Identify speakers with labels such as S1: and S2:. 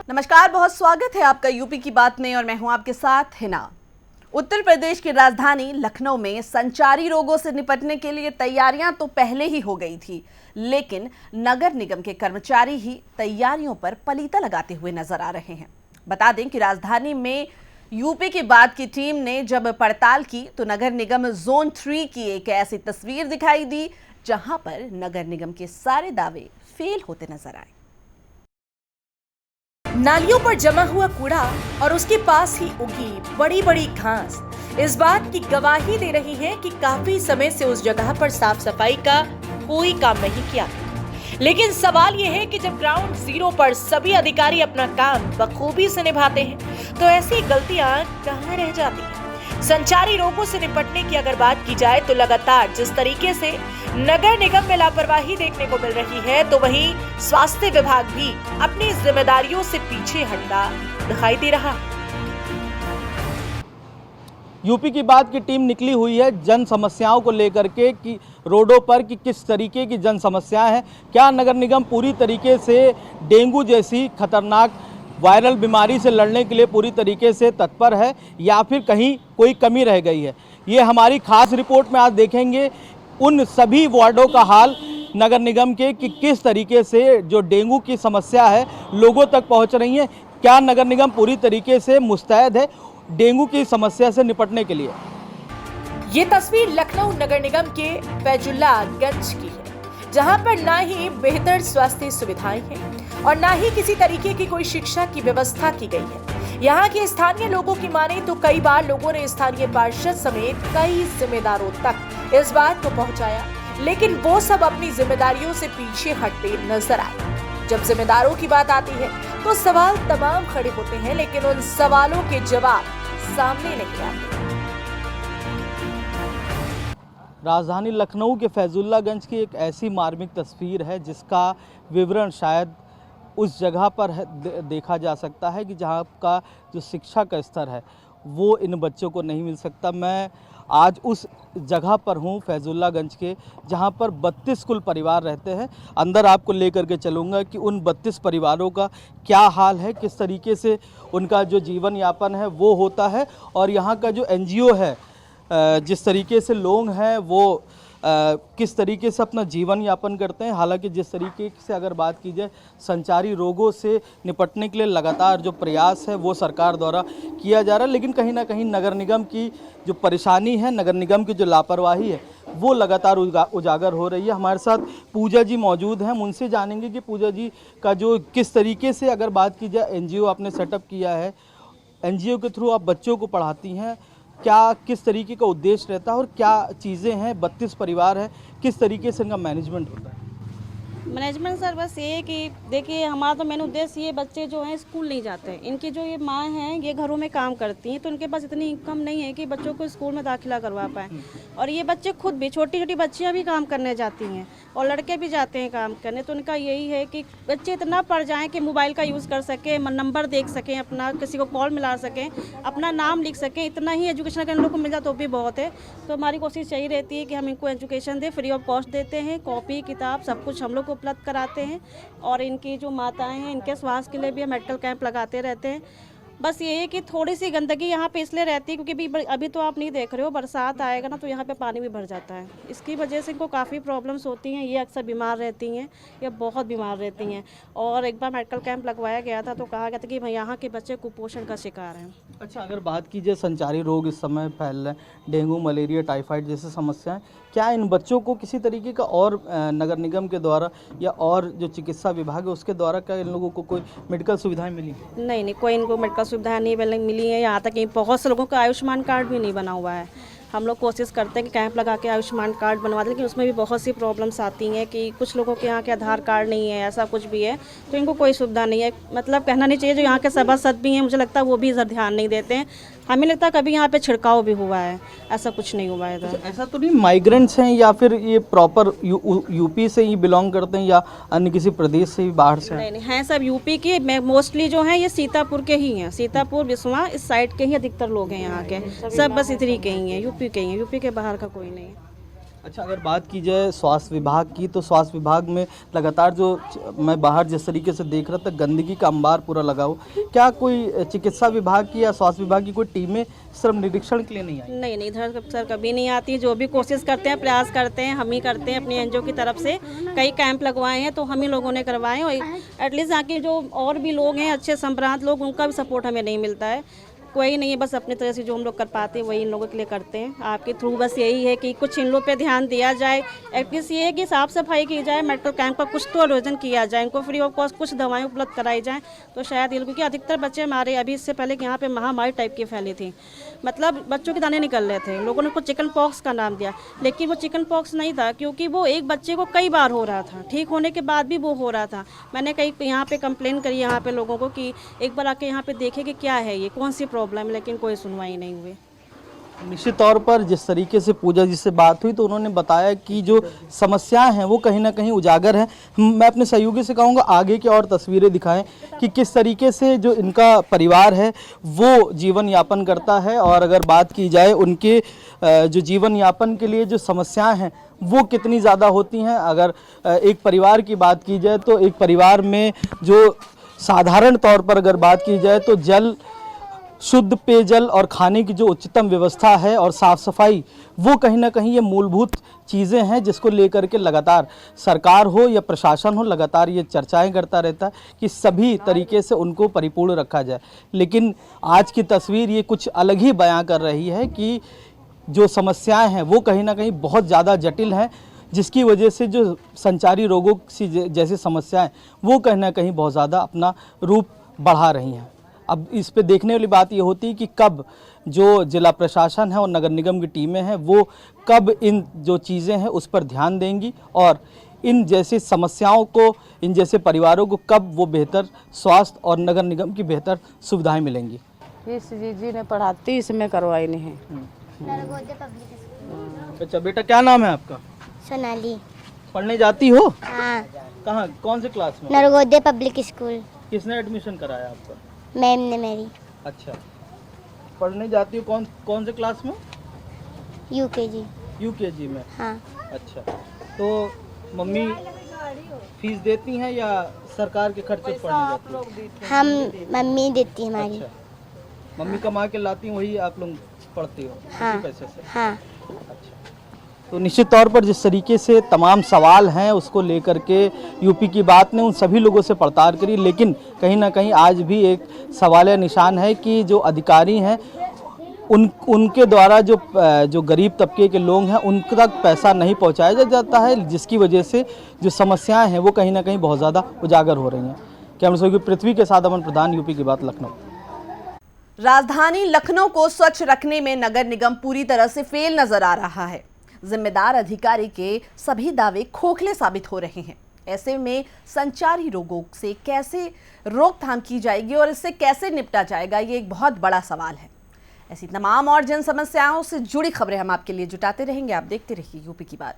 S1: नमस्कार, बहुत स्वागत है आपका यूपी की बात में और मैं हूं आपके साथ हिना। उत्तर प्रदेश की राजधानी लखनऊ में संचारी रोगों से निपटने के लिए तैयारियां तो पहले ही हो गई थी, लेकिन नगर निगम के कर्मचारी ही तैयारियों पर पलीता लगाते हुए नजर आ रहे हैं। बता दें कि राजधानी में यूपी की बात की टीम ने जब पड़ताल की तो नगर निगम जोन 3 की एक ऐसी तस्वीर दिखाई दी जहां पर नगर निगम के सारे दावे फेल होते नजर आए।
S2: नालियों पर जमा हुआ कूड़ा और उसके पास ही उगी बड़ी बड़ी घास इस बात की गवाही दे रही है कि काफी समय से उस जगह पर साफ सफाई का कोई काम नहीं किया। लेकिन सवाल यह है कि जब ग्राउंड जीरो पर सभी अधिकारी अपना काम बखूबी से निभाते हैं तो ऐसी गलतियां कहां रह जाती हैं। संचारी रोगों से निपटने की अगर बात की जाए तो लगातार जिस तरीके से नगर निगम में लापरवाही देखने को मिल रही है, तो वहीं स्वास्थ्य विभाग भी अपनी जिम्मेदारियों से पीछे हटता दिखाई दे रहा है।
S3: यूपी की बात की टीम निकली हुई है जन समस्याओं को लेकर के कि रोडों पर कि किस तरीके की जन समस्याएं हैं। क्या नगर निगम पूरी तरीके से डेंगू जैसी खतरनाक वायरल बीमारी से लड़ने के लिए पूरी तरीके से तत्पर है या फिर कहीं कोई कमी रह गई है। ये हमारी खास रिपोर्ट में आज देखेंगे उन सभी वार्डों का हाल नगर निगम के कि किस तरीके से जो डेंगू की समस्या है लोगों तक पहुंच रही है। क्या नगर निगम पूरी तरीके से मुस्तैद है डेंगू की समस्या से निपटने के लिए।
S2: ये तस्वीर लखनऊ नगर निगम के फैजुल्लागंज की है, जहां पर ना ही बेहतर स्वास्थ्य सुविधाएं हैं और ना ही किसी तरीके की कोई शिक्षा की व्यवस्था की गई है। यहाँ के स्थानीय लोगों की माने तो कई बार लोगों ने स्थानीय पार्षद समेत कई जिम्मेदारों तक इस बात को पहुंचाया, लेकिन वो सब अपनी जिम्मेदारियों से पीछे हटते नजर आए। जब जिम्मेदारों की बात आती है तो सवाल तमाम खड़े होते हैं, लेकिन उन सवालों के जवाब सामने नहीं आते।
S3: राजधानी लखनऊ के फैजुल्लागंज की एक ऐसी मार्मिक तस्वीर है जिसका विवरण शायद उस जगह पर देखा जा सकता है कि जहाँ का जो शिक्षा का स्तर है वो इन बच्चों को नहीं मिल सकता। मैं आज उस जगह पर हूँ फैजुल्लागंज के, जहाँ पर 32 कुल परिवार रहते हैं। अंदर आपको लेकर के चलूँगा कि उन 32 परिवारों का क्या हाल है, किस तरीके से उनका जो जीवन यापन है वो होता है और यहाँ का जो NGO है जिस तरीके से लोग हैं वो किस तरीके से अपना जीवन यापन करते हैं। हालांकि जिस तरीके से अगर बात की जाए संचारी रोगों से निपटने के लिए लगातार जो प्रयास है वो सरकार द्वारा किया जा रहा है, लेकिन कहीं ना कहीं नगर निगम की जो परेशानी है, नगर निगम की जो लापरवाही है वो लगातार उजागर हो रही है। हमारे साथ पूजा जी मौजूद हैं, हम उनसे जानेंगे कि पूजा जी का जो किस तरीके से अगर बात की जाए NGO आपने सेटअप किया है, NGO के थ्रू आप बच्चों को पढ़ाती हैं, क्या किस तरीके का उद्देश्य रहता है और क्या चीज़ें हैं। 32 परिवार हैं, किस तरीके से इनका मैनेजमेंट होता है।
S4: मैनेजमेंट सर बस ये कि देखिए हमारा तो मेन उद्देश्य ये बच्चे जो हैं स्कूल नहीं जाते हैं, इनकी जो ये माँ हैं ये घरों में काम करती हैं तो इनके पास इतनी इनकम नहीं है कि बच्चों को स्कूल में दाखिला करवा पाएँ। और ये बच्चे खुद भी छोटी छोटी बच्चियाँ भी काम करने जाती हैं और लड़के भी जाते हैं काम करने, तो उनका यही है कि बच्चे इतना पढ़ जाएँ कि मोबाइल का यूज़ कर सकें, नंबर देख सकें, अपना किसी को कॉल मिला सकें, अपना नाम लिख सकें, इतना ही एजुकेशन अगर इन लोग को मिल जाए तो भी बहुत है। तो हमारी कोशिश यही रहती है कि हम इनको एजुकेशन दें, फ्री ऑफ कॉस्ट देते हैं, कॉपी किताब सब कुछ हम लोग को उपलब्ध कराते हैं और इनकी जो माताएं हैं इनके स्वास्थ्य के लिए भी हम मेडिकल कैंप लगाते रहते हैं। बस ये है कि थोड़ी सी गंदगी यहाँ पे इसलिए रहती है क्योंकि अभी तो आप नहीं देख रहे हो, बरसात आएगा ना तो यहाँ पे पानी भी भर जाता है, इसकी वजह से इनको काफ़ी प्रॉब्लम्स होती हैं। ये अक्सर बीमार रहती हैं, ये बहुत बीमार रहती हैं। और एक बार मेडिकल कैंप लगवाया गया था तो कहा गया था कि यहाँ के बच्चे कुपोषण का शिकार हैं।
S3: अच्छा, अगर बात की जाए संचारी रोग इस समय फैल रहे हैं, डेंगू, मलेरिया, टाइफाइड जैसे समस्याएं, क्या इन बच्चों को किसी तरीके का और नगर निगम के द्वारा या और जो चिकित्सा विभाग है उसके द्वारा क्या इन लोगों को कोई मेडिकल सुविधाएं मिली? नहीं,
S4: कोई इनको मेडिकल सुविधाएं नहीं मिली है। यहाँ तक कि बहुत से लोगों का आयुष्मान कार्ड भी नहीं बना हुआ है। हम लोग कोशिश करते हैं कि कैंप लगा के आयुष्मान कार्ड बनवा दें, लेकिन उसमें भी बहुत सी प्रॉब्लम्स आती हैं कि कुछ लोगों के यहाँ के आधार कार्ड नहीं है, ऐसा कुछ भी है तो इनको कोई सुविधा नहीं है। मतलब कहना नहीं चाहिए, जो यहाँ के सभासद भी हैं मुझे लगता है वो भी इधर ध्यान नहीं देते हैं। हमें लगता है कभी यहाँ पे छिड़काव भी हुआ है, ऐसा कुछ नहीं हुआ है इधर।
S3: ऐसा तो नहीं माइग्रेंट्स हैं या फिर ये प्रॉपर यूपी से ही बिलोंग करते हैं या अन्य किसी प्रदेश से ही बाहर से?
S4: नहीं हैं, सब यूपी के। मोस्टली जो हैं ये सीतापुर के ही हैं, सीतापुर बिस्वा इस साइड के ही अधिकतर लोग हैं यहाँ के, सब बस इधर ही के ही हैं, यूपी के ही हैं, यूपी के बाहर का कोई नहीं है।
S3: अच्छा, अगर बात की जाए स्वास्थ्य विभाग की, तो स्वास्थ्य विभाग में लगातार जो मैं बाहर जिस तरीके से देख रहा था, गंदगी का अंबार पूरा लगा हो, क्या कोई चिकित्सा विभाग की या स्वास्थ्य विभाग की कोई टीमें सिर्फ निरीक्षण के लिए नहीं आई?
S4: नहीं इधर सर कभी नहीं आती। जो भी कोशिश करते हैं, प्रयास करते हैं, हम ही करते हैं अपनी एनजीओ की तरफ से। कई कैंप लगवाए हैं तो हम ही लोगों ने करवाए, और एटलीस्ट आके जो और भी लोग हैं अच्छे संभ्रांत लोग, उनका भी सपोर्ट हमें नहीं मिलता है। कोई नहीं है, बस अपनी तरह से जो हम लोग कर पाते हैं वही इन लोगों के लिए करते हैं। आपके थ्रू बस यही है कि कुछ इन लोग पे ध्यान दिया जाए। एटलीस्ट ये है कि साफ़ सफाई की जाए, मेडिकल कैंप का कुछ तो आयोजन किया जाए, इनको फ्री ऑफ कॉस्ट कुछ दवाएं उपलब्ध कराई जाएँ तो शायद ये, क्योंकि अधिकतर बच्चे हमारे अभी इससे पहले कि यहाँ पे महामारी टाइप की फैली थी, मतलब बच्चों के दाने निकल रहे थे। लोगों ने कुछ चिकन पॉक्स का नाम दिया, लेकिन वो चिकन पॉक्स नहीं था, क्योंकि वो एक बच्चे को कई बार हो रहा था, ठीक होने के बाद भी वो हो रहा था। मैंने कई यहाँ पे कंप्लेन करी यहाँ पे लोगों को कि एक बार आके यहाँ पे देखे कि क्या है ये, कौन सी प्रॉब्लम है, लेकिन कोई सुनवाई नहीं हुई।
S3: निश्चित तौर पर जिस तरीके से पूजा जी से बात हुई तो उन्होंने बताया कि जो समस्याएं हैं वो कहीं ना कहीं उजागर हैं। मैं अपने सहयोगी से कहूँगा आगे की और तस्वीरें दिखाएं कि किस तरीके से जो इनका परिवार है वो जीवन यापन करता है, और अगर बात की जाए उनके जो जीवन यापन के लिए जो समस्याएं हैं वो कितनी ज़्यादा होती हैं। अगर एक परिवार की बात की जाए तो एक परिवार में जो साधारण तौर पर अगर बात की जाए तो जल, शुद्ध पेयजल और खाने की जो उच्चतम व्यवस्था है और साफ़ सफाई, वो कहीं ना कहीं ये मूलभूत चीज़ें हैं जिसको लेकर के लगातार सरकार हो या प्रशासन हो लगातार ये चर्चाएं करता रहता है कि सभी तरीके से उनको परिपूर्ण रखा जाए। लेकिन आज की तस्वीर ये कुछ अलग ही बयां कर रही है कि जो समस्याएं हैं वो कहीं ना कहीं बहुत ज़्यादा जटिल हैं, जिसकी वजह से जो संचारी रोगों की जैसी समस्याएं वो कहीं ना कहीं बहुत ज़्यादा अपना रूप बढ़ा रही हैं। अब इस पे देखने वाली बात ये होती है कि कब जो जिला प्रशासन है और नगर निगम की टीमें हैं वो कब इन जो चीज़ें हैं उस पर ध्यान देंगी और इन जैसी समस्याओं को, इन जैसे परिवारों को कब वो बेहतर स्वास्थ्य और नगर निगम की बेहतर सुविधाएं मिलेंगी।
S5: इस जी ने पढ़ाती, इसमें करवाई नहीं।
S3: अच्छा बेटा, क्या नाम है आपका?
S6: सोनाली।
S3: पढ़ने जाती हो?
S6: हाँ।
S3: कहाँ, कौन से क्लास में?
S6: नरगोदे पब्लिक स्कूल।
S3: किसने एडमिशन कराया आपका?
S6: मैम ने मेरी।
S3: अच्छा, पढ़ने जाती हो कौन से क्लास में?
S6: यूकेजी।
S3: यूकेजी में?
S6: हाँ।
S3: अच्छा, तो मम्मी फीस देती हैं या सरकार के खर्चे पढ़ने जाती हैं?
S6: हम मम्मी देती है हमारी।
S3: अच्छा, मम्मी कमा के लाती हैं वही आप लोग पढ़ती हो?
S6: हाँ।
S3: उसी पैसे से?
S6: हाँ।
S3: अच्छा, तो निश्चित तौर पर जिस तरीके से तमाम सवाल हैं उसको लेकर के यूपी की बात ने उन सभी लोगों से पड़ताल करी, लेकिन कहीं ना कहीं आज भी एक सवाल निशान है कि जो अधिकारी हैं उनके द्वारा जो गरीब तबके के लोग हैं उन तक पैसा नहीं पहुंचाया जाता है, जिसकी वजह से जो समस्याएं हैं वो कहीं ना कहीं बहुत ज़्यादा उजागर हो रही हैं। कैमरा सहयोगी पृथ्वी के साथ अमन प्रधान, यूपी की बात, लखनऊ।
S1: राजधानी लखनऊ को स्वच्छ रखने में नगर निगम पूरी तरह से फेल नजर आ रहा है। जिम्मेदार अधिकारी के सभी दावे खोखले साबित हो रहे हैं। ऐसे में संचारी रोगों से कैसे रोकथाम की जाएगी और इससे कैसे निपटा जाएगा, ये एक बहुत बड़ा सवाल है। ऐसी तमाम और जन समस्याओं से जुड़ी खबरें हम आपके लिए जुटाते रहेंगे। आप देखते रहिए यूपी की बात।